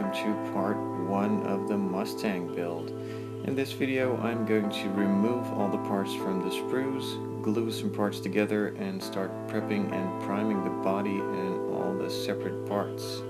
welcome to part 1 of the Mustang build. In this video I'm going to remove all the parts from the sprues, glue some parts together and start prepping and priming the body and all the separate parts.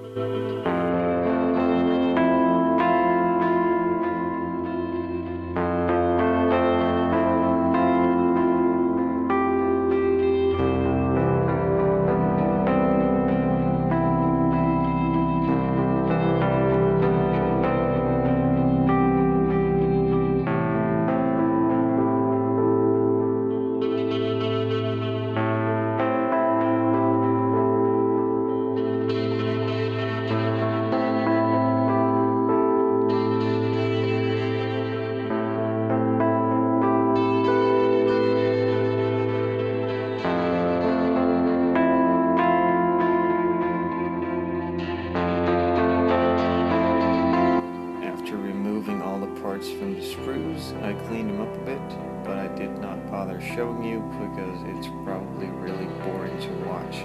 From the sprues, I cleaned them up a bit, but I did not bother showing you because it's probably really boring to watch.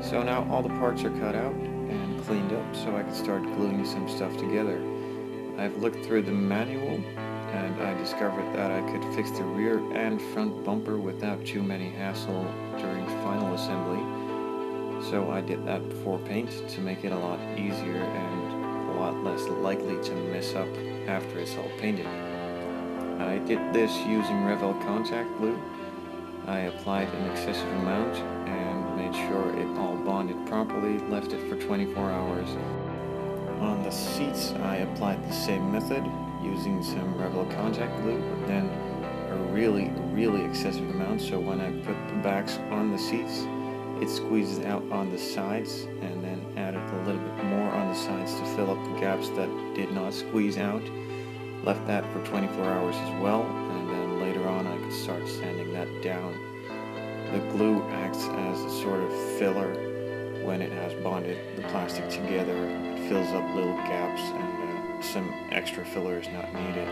So now all the parts are cut out and cleaned up so I can start gluing some stuff together. I've looked through the manual and I discovered that I could fix the rear and front bumper without too many hassle during final assembly. So I did that before paint to make it a lot easier and a lot less likely to mess up after it's all painted. I did this using Revell contact glue. I applied an excessive amount and made sure it all bonded properly, left it for 24 hours. On the seats I applied the same method using some Revell contact glue, but then a really excessive amount, so when I put the backs on the seats it squeezes out on the sides, and then added a little bit more on the sides to fill up the gaps that did not squeeze out. Left that for 24 hours as well, and then later on I could start sanding that down. The glue acts as a sort of filler when it has bonded the plastic together. It fills up little gaps and some extra filler is not needed.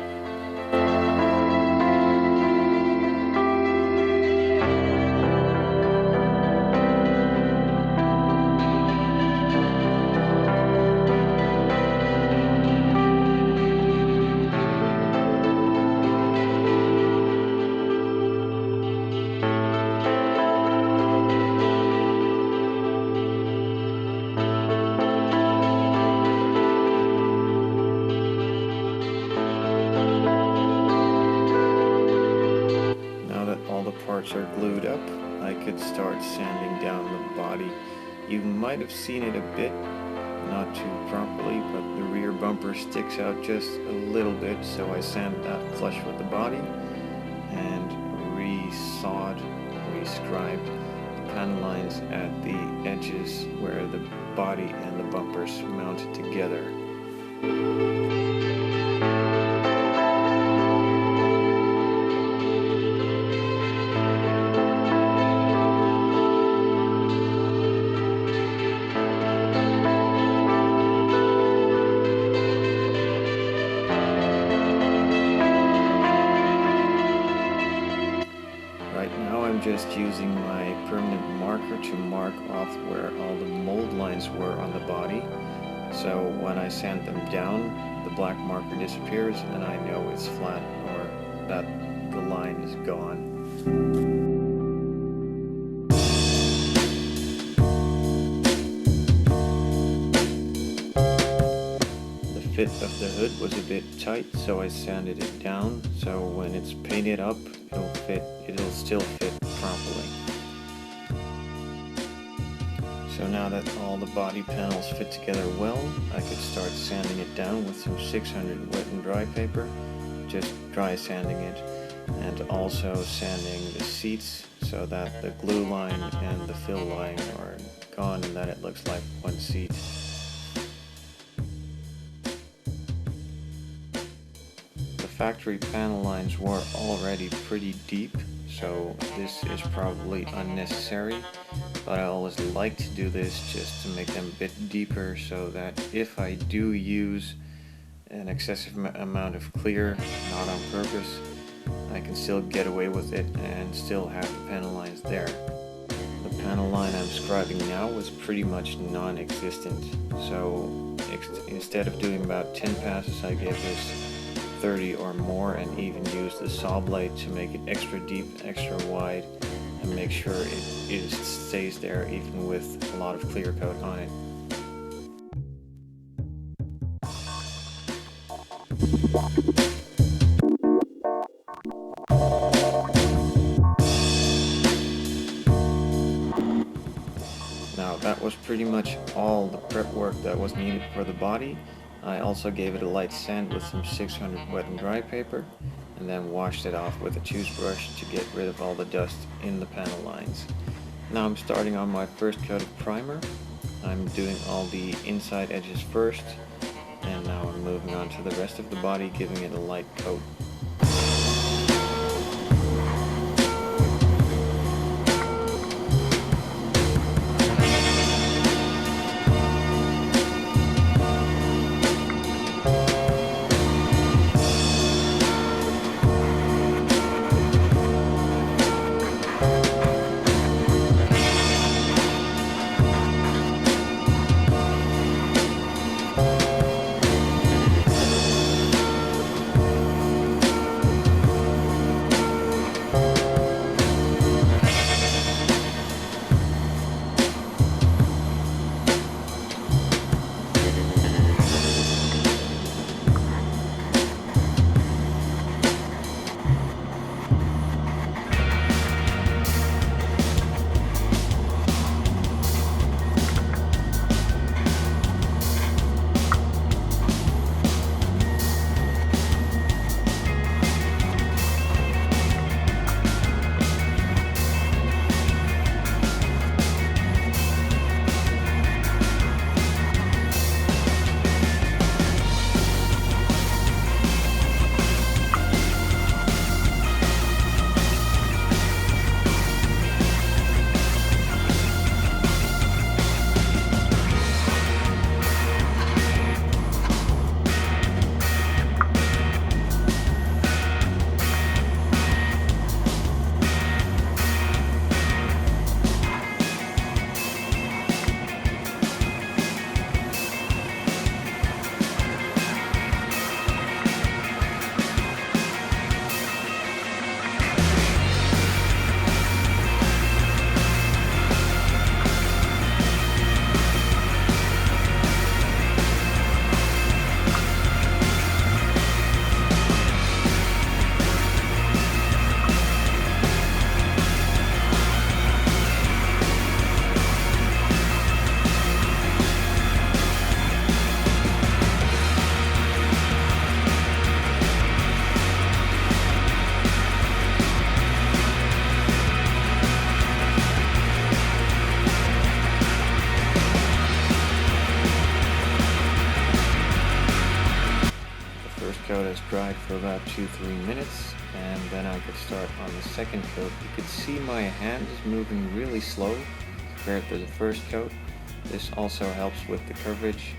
Parts are glued up, I could start sanding down the body. You might have seen it a bit, not too properly, but the rear bumper sticks out just a little bit, so I sanded that flush with the body and re-sawed, re-scribed the panel lines at the edges where the body and the bumpers mounted together. I'm just using my permanent marker to mark off where all the mold lines were on the body. So when I sand them down, the black marker disappears and I know it's flat or that the line is gone. The fit of the hood was a bit tight, so I sanded it down so when it's painted up it'll still fit properly. So now that all the body panels fit together well, I could start sanding it down with some 600 wet and dry paper, just dry sanding it, and also sanding the seats so that the glue line and the fill line are gone and that it looks like one seat. The factory panel lines were already pretty deep, so this is probably unnecessary, but I always like to do this just to make them a bit deeper so that if I do use an excessive amount of clear, not on purpose, I can still get away with it and still have the panel lines there. The panel line I'm describing now was pretty much non-existent. So instead of doing about 10 passes, I gave this 30 or more, and even used the saw blade to make it extra deep, extra wide, and make sure it stays there even with a lot of clear coat on it. Now that was pretty much all the prep work that was needed for the body. I also gave it a light sand with some 600 wet and dry paper, and then washed it off with a toothbrush to get rid of all the dust in the panel lines. Now I'm starting on my first coat of primer. I'm doing all the inside edges first, and now I'm moving on to the rest of the body, giving it a light coat. Coat has dried for about 2-3 minutes, and then I could start on the second coat. You could see my hand is moving really slow compared to the first coat. This also helps with the coverage.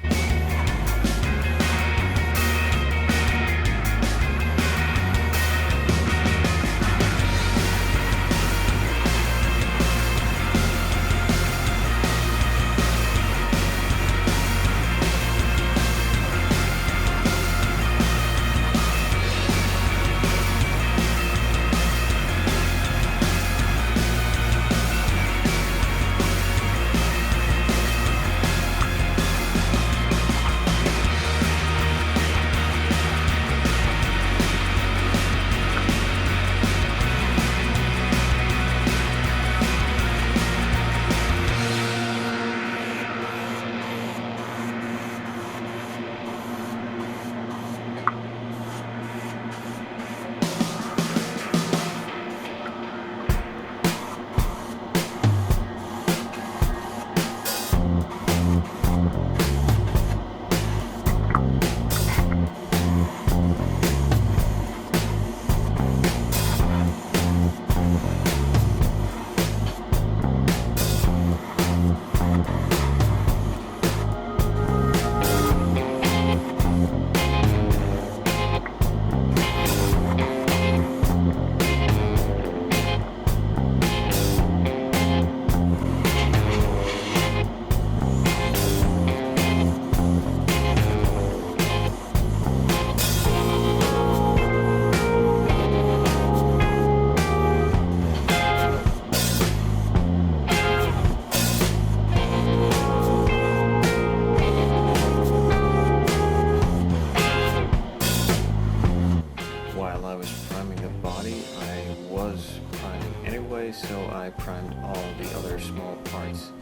the other small parts.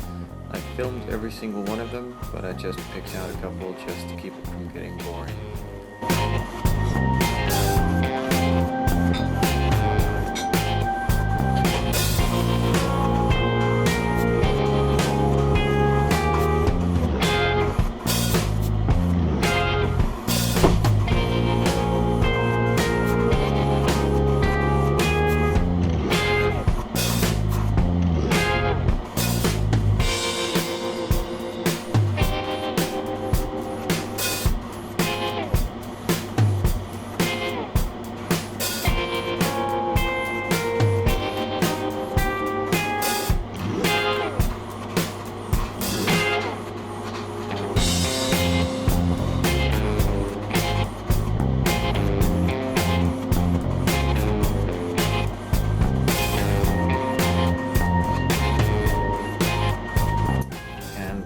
I filmed every single one of them, but I just picked out a couple just to keep it from getting boring.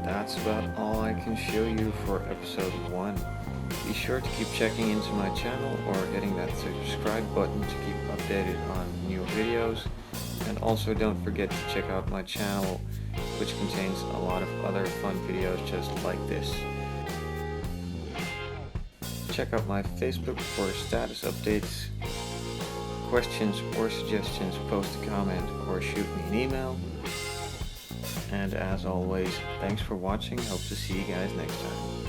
That's about all I can show you for episode 1. Be sure to keep checking into my channel or hitting that subscribe button to keep updated on new videos, and also don't forget to check out my channel, which contains a lot of other fun videos just like this. Check out my Facebook for status updates, questions or suggestions, post a comment or shoot me an email. And as always, thanks for watching. Hope to see you guys next time.